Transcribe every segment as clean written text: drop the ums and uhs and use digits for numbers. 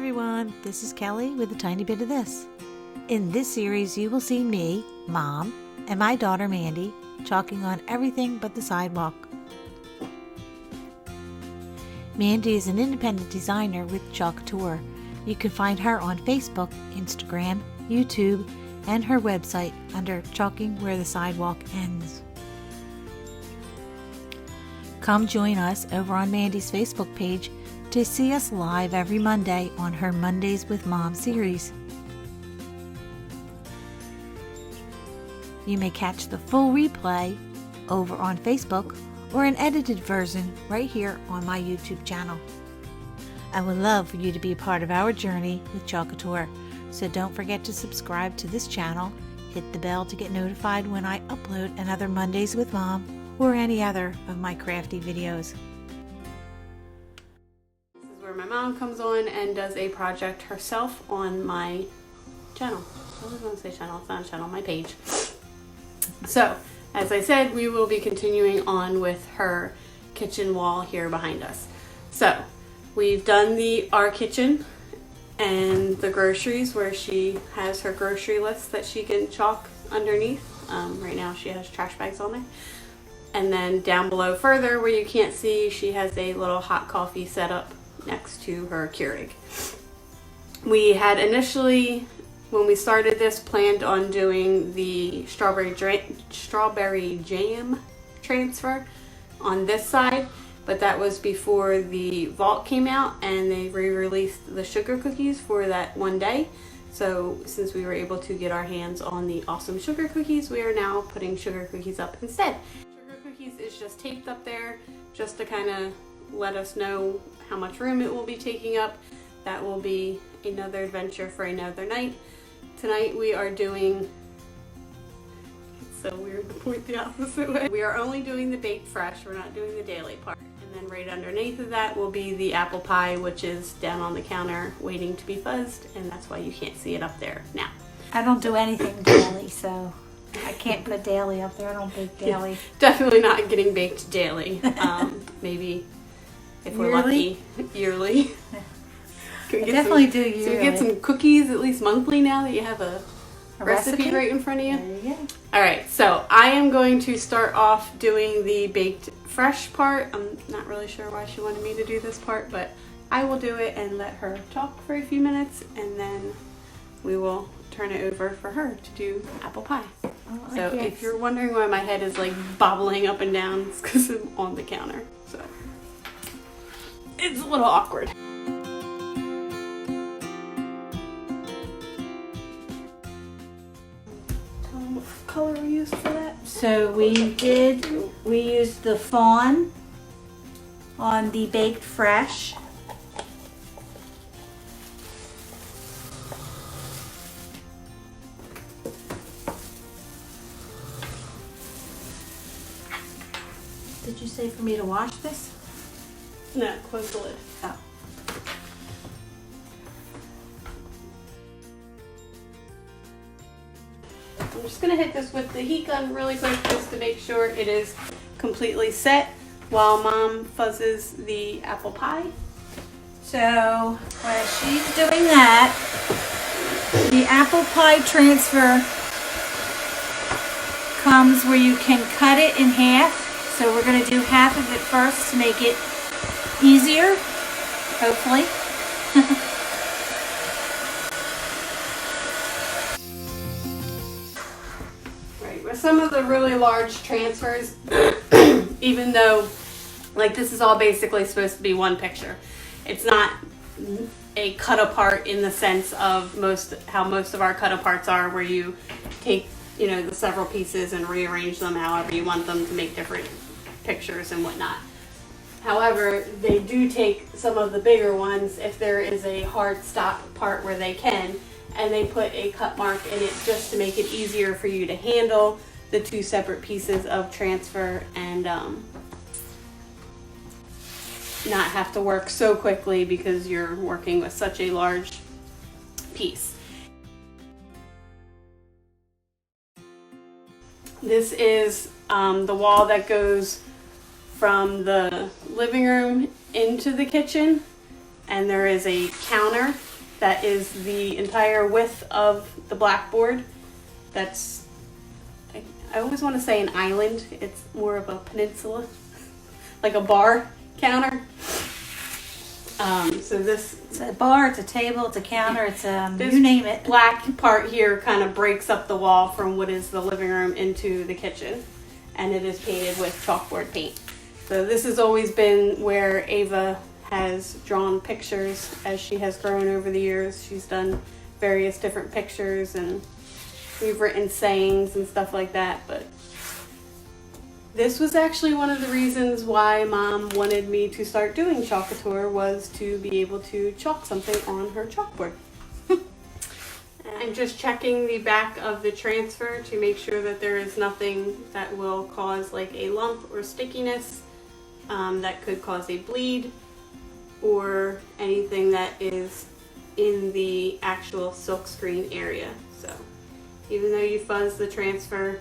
everyone, this is Kelly with a tiny bit of this. In this series you will see me, Mom, and my daughter Mandy chalking on everything but the sidewalk. Mandy is an independent designer with Couture. You can find her on Facebook, Instagram, YouTube, and her website under Chalking Where The Sidewalk Ends. Come join us over on Mandy's Facebook page to see us live every Monday on her Mondays with Mom series. You may catch the full replay over on Facebook or an edited version right here on my YouTube channel. I would love for you to be a part of our journey with Couture, so don't forget to subscribe to this channel, hit the bell to get notified when I upload another Mondays with Mom or any other of my crafty videos. This is where my mom comes on and does a project herself on my channel. I was going to say channel, it's not a channel, my page. So, as I said, we will be continuing on with her kitchen wall here behind us. So, we've done our kitchen and the groceries where she has her grocery list that she can chalk underneath. Right now she has trash bags on there. And then down below further where you can't see, she has a little hot coffee set up next to her Keurig. We had initially, when we started this, planned on doing the strawberry jam transfer on this side, but that was before the vault came out and they re-released the sugar cookies for that one day. So since we were able to get our hands on the awesome sugar cookies, we are now putting sugar cookies up instead. Sugar cookies is just taped up there just to kind of let us know how much room it will be taking up. That will be another adventure for another night. Tonight we are doing, it's so weird to point the opposite way. We are only doing the baked fresh, we're not doing the daily part. And then right underneath of that will be the apple pie, which is down on the counter waiting to be fuzzed, and that's why you can't see it up there now. I don't do anything daily, so I can't put daily up there. I don't bake daily. Yeah, definitely not getting baked daily. Maybe if we're lucky, yearly. I definitely do yearly. So we get some cookies at least monthly now that you have a recipe right in front of you. There you go. Alright, so I am going to start off doing the baked fresh part. I'm not really sure why she wanted me to do this part, but I will do it and let her talk for a few minutes, and then we will turn it over for her to do apple pie. So if you're wondering why my head is like bobbling up and down, it's because I'm on the counter. So it's a little awkward. What color we used for that? So we used the fawn on the baked fresh. Did you say for me to wash this? No, close the lid. Oh. I'm just going to hit this with the heat gun really quick just to make sure it is completely set while Mom fuzzes the apple pie. So while she's doing that, the apple pie transfer comes where you can cut it in half. So we're going to do half of it first to make it easier, hopefully. Right, with some of the really large transfers, even though like this is all basically supposed to be one picture, it's not a cut apart in the sense of how most of our cut aparts are, where you take the several pieces and rearrange them however you want them to make different pictures and whatnot. However, they do take some of the bigger ones if there is a hard stop part where they can, and they put a cut mark in it just to make it easier for you to handle the two separate pieces of transfer and not have to work so quickly because you're working with such a large piece. This is the wall that goes from the living room into the kitchen, and there is a counter that is the entire width of the blackboard. That's, I always want to say an island. It's more of a peninsula, like a bar counter. So this, It's a bar, it's a table, it's a counter, it's this you name it. black part here kind of breaks up the wall from what is the living room into the kitchen, and it is painted with chalkboard paint. So this has always been where Ava has drawn pictures as she has grown over the years. She's done various different pictures, and we've written sayings and stuff like that. But this was actually one of the reasons why Mom wanted me to start doing Chalk Couture, was to be able to chalk something on her chalkboard. I'm just checking the back of the transfer to make sure that there is nothing that will cause like a lump or stickiness that could cause a bleed, or anything that is in the actual silk screen area. So even though you fuzz the transfer,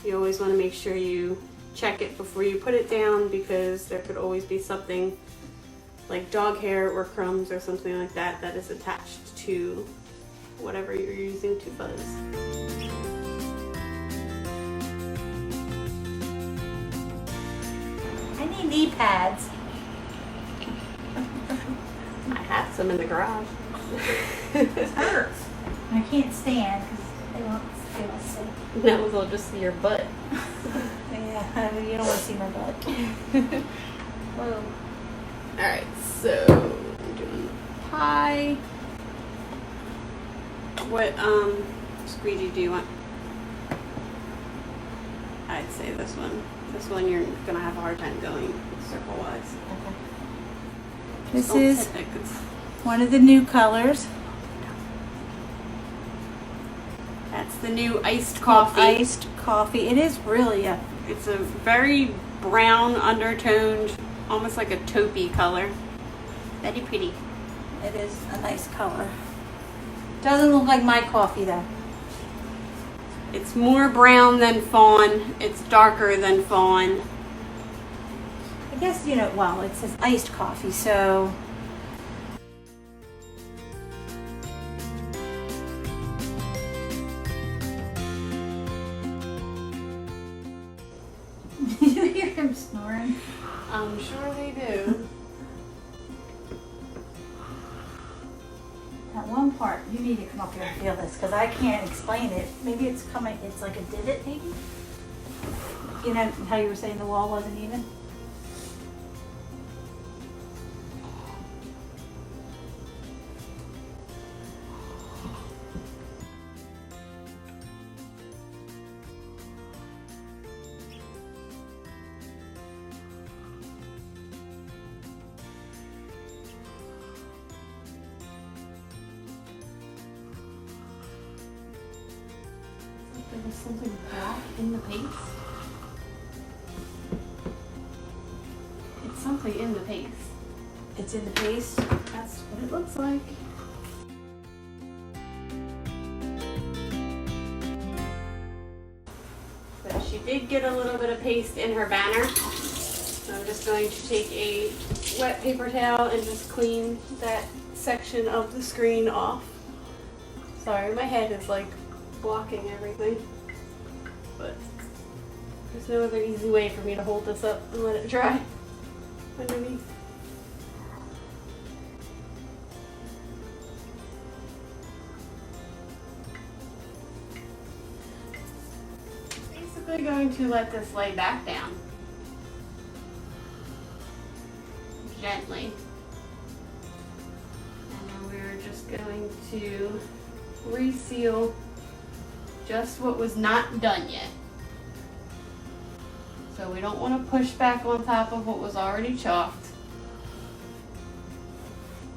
you always want to make sure you check it before you put it down, because there could always be something like dog hair or crumbs or something like that that is attached to whatever you're using to fuzz. I need knee pads. I have some in the garage. It hurts. I can't stand because they won't see. No, they'll just see your butt. Yeah, you don't want to see my butt. Whoa. Alright, so I'm doing the pie. What squeegee do you want? I'd say this one. This one you're gonna have a hard time going circle wise. Okay. This is one of the new colors. That's the new iced coffee. Iced coffee. It is really a. It's a very brown undertoned, almost like a taupey color. Very pretty. It is a nice color. Doesn't look like my coffee though. It's more brown than fawn. It's darker than fawn. I guess, you know, well, it says iced coffee, so. You hear him snoring? I'm sure they do. That one part, you need to come up here and feel this, because I can't explain it. Maybe it's coming, it's like a divot maybe? You know how you were saying the wall wasn't even? There was something black in the paste. It's something in the paste. It's in the paste. That's what it looks like. So she did get a little bit of paste in her banner. So I'm just going to take a wet paper towel and just clean that section of the screen off. Sorry, my head is like blocking everything, but there's no other easy way for me to hold this up and let it dry underneath. Basically going to let this lay back down gently, and then we're just going to reseal just what was not done yet. So we don't want to push back on top of what was already chalked,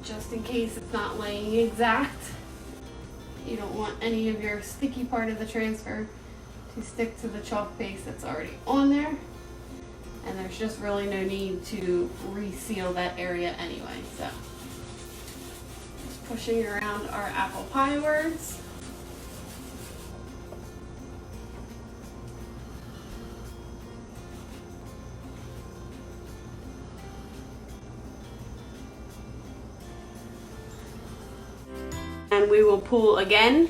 just in case it's not laying exact. You don't want any of your sticky part of the transfer to stick to the chalk paste that's already on there, and there's just really no need to reseal that area anyway. So just pushing around our apple pie words. and we will pull again,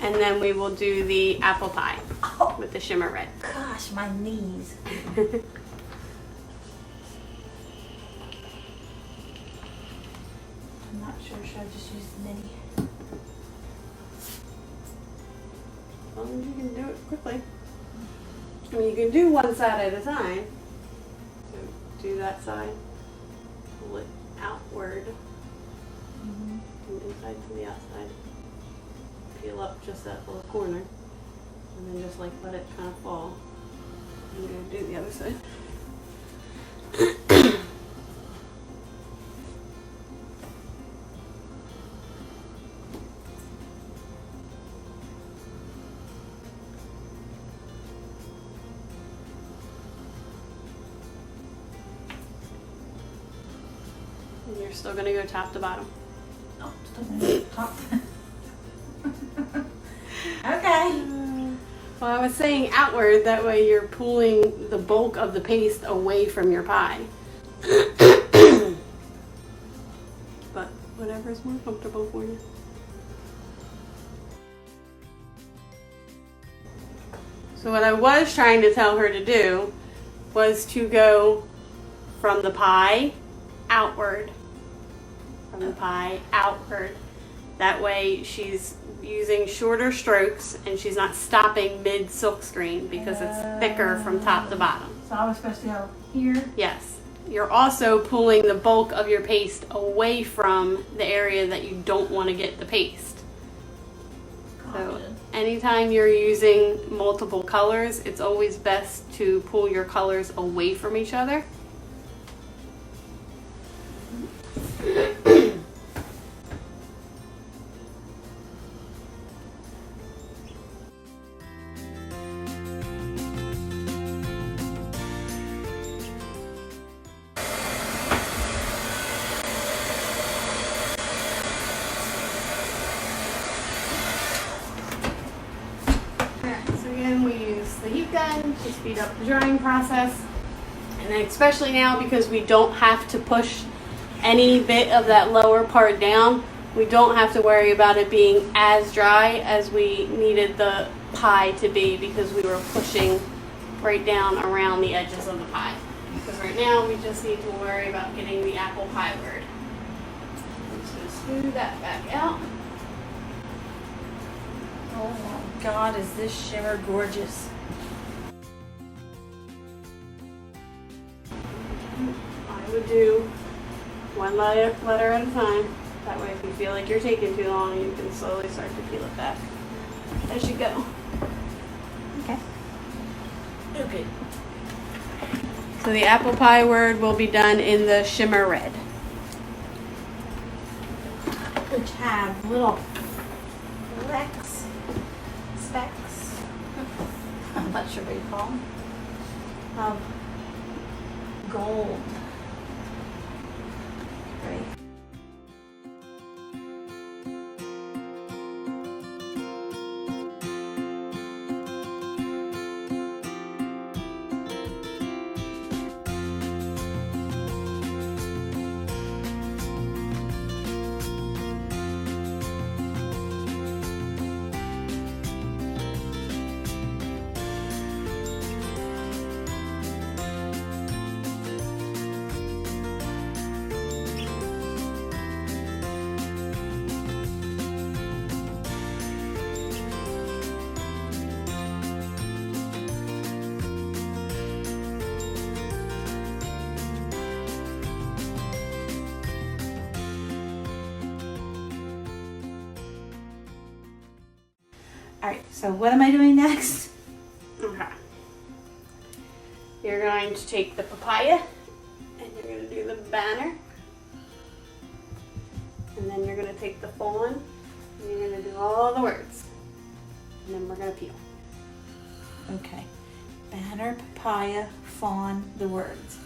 and then we will do the apple pie with the shimmer red. Gosh, my knees. I'm not sure, should I just use the mini? As long as you can do it quickly. I mean, you can do one side at a time. So do that side, pull it outward, from inside to the outside. Peel up just that little corner, and then just like let it kind of fall. And go do the other side. And you're still gonna go top to bottom. Oh, still gonna top. Okay. Well, I was saying outward, that way you're pulling the bulk of the paste away from your pie. But whatever's more comfortable for you. So what I was trying to tell her to do was to go from the pie outward. From the pie outward. That way she's using shorter strokes and she's not stopping mid silkscreen because it's thicker from top to bottom. So I was supposed to go here. Yes. You're also pulling the bulk of your paste away from the area that you don't want to get the paste. So anytime you're using multiple colors, it's always best to pull your colors away from each other. We use the heat gun to speed up the drying process, and then especially now because we don't have to push any bit of that lower part down, we don't have to worry about it being as dry as we needed the pie to be because we were pushing right down around the edges of the pie. Because right now we just need to worry about getting the apple pie word. I'm just going to smooth that back out. Oh my God, is this shimmer gorgeous? I would do one letter at a time. That way if you feel like you're taking too long, you can slowly start to peel it back as you go. Okay. Okay. So the apple pie word will be done in the shimmer red. Which have little specks. I'm not sure what you call them. Gold. Right. Alright, so what am I doing next? Okay. You're going to take the papaya and you're going to do the banner. And then you're going to take the fawn and you're going to do all the words. And then we're going to peel. Okay. Banner, papaya, fawn, the words.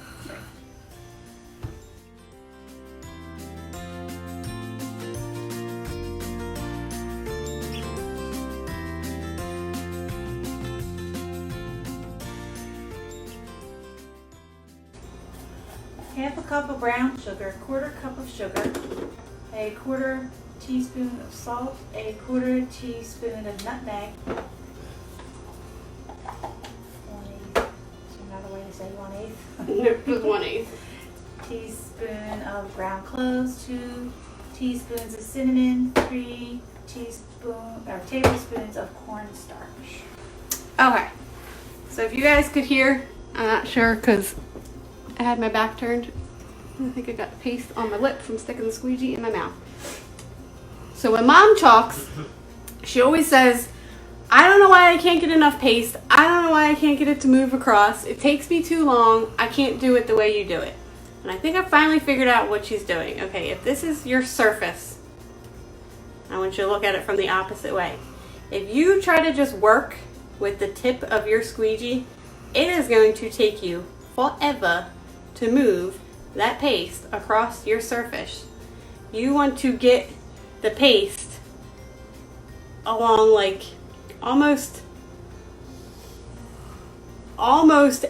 Half a cup of brown sugar, quarter cup of sugar, a quarter teaspoon of salt, a 1/4 teaspoon of nutmeg. 1/8. Is there another way to say 1/8? Nope, just 1/8. Teaspoon of ground cloves, 2 teaspoons of cinnamon, 3 tablespoons of cornstarch. Okay, so if you guys could hear, I'm not sure because I had my back turned. I think I got the paste on my lip from sticking the squeegee in my mouth. So when Mom chalks, she always says, I don't know why I can't get enough paste. I don't know why I can't get it to move across. It takes me too long. I can't do it the way you do it. And I think I finally figured out what she's doing. Okay, if this is your surface, I want you to look at it from the opposite way. If you try to just work with the tip of your squeegee, it is going to take you forever to move that paste across your surface. You want to get the paste along like almost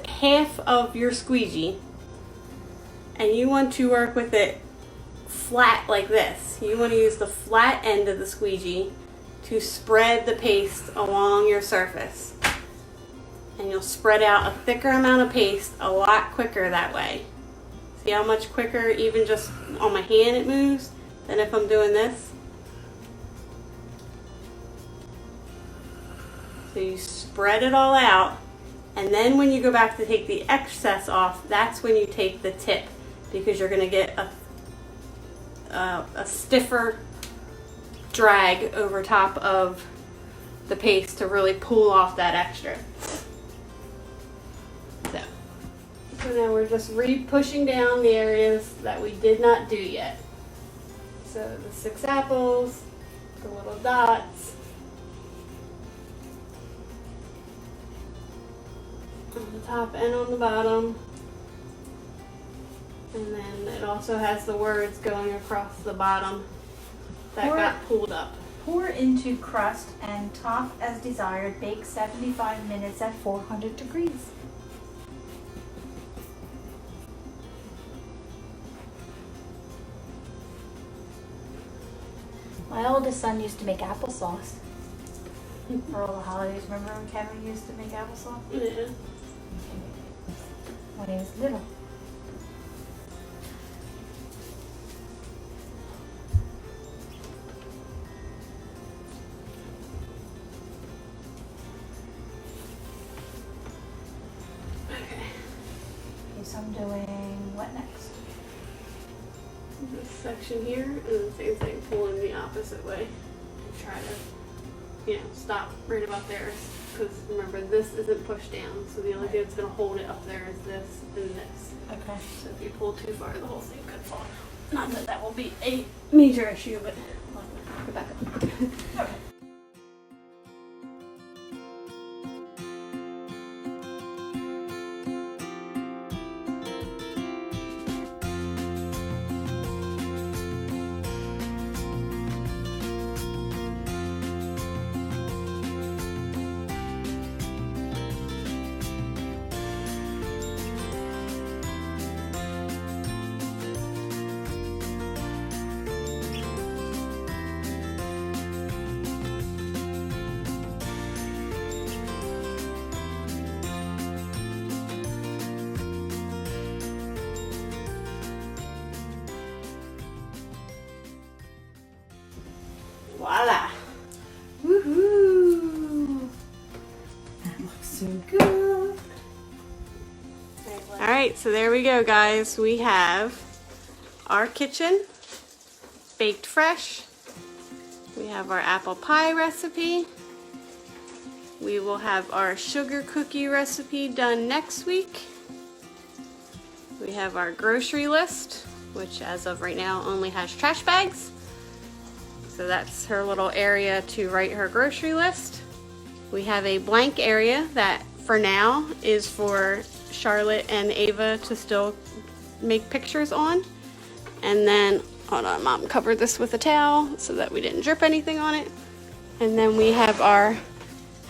half of your squeegee, and you want to work with it flat like this. You want to use the flat end of the squeegee to spread the paste along your surface, and you'll spread out a thicker amount of paste a lot quicker that way. See how much quicker even just on my hand it moves than if I'm doing this? So you spread it all out, and then when you go back to take the excess off, that's when you take the tip, because you're going to get a stiffer drag over top of the paste to really pull off that extra. So now we're just re-pushing down the areas that we did not do yet. So the 6 apples, the little dots, on the top and on the bottom. And then it also has the words going across the bottom that got pulled up. Pour into crust and top as desired. Bake 75 minutes at 400 degrees. My oldest son used to make applesauce for all the holidays. Remember when Kevin used to make applesauce? Yeah. When he was little. Okay. So I'm doing what next? This section here, and the same thing, pulling the opposite way. Try to, stop right about there. Because remember, this isn't pushed down, so the only thing that's going to hold it up there is this and this. Okay. So if you pull too far, the whole thing could fall. Not that that will be a major issue, but go back up. Okay. Voila! Woohoo! That looks so good. Alright, so there we go, guys. We have our kitchen baked fresh. We have our apple pie recipe. We will have our sugar cookie recipe done next week. We have our grocery list, which as of right now only has trash bags. So that's her little area to write her grocery list. We have a blank area that for now is for Charlotte and Ava to still make pictures on. And then, hold on, Mom covered this with a towel so that we didn't drip anything on it. And then we have our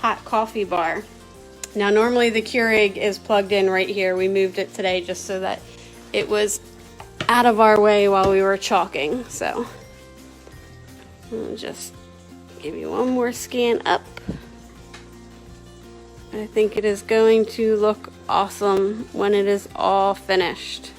hot coffee bar. Now normally the Keurig is plugged in right here. We moved it today just so that it was out of our way while we were chalking. So I'll just give you one more scan up. I think it is going to look awesome when it is all finished.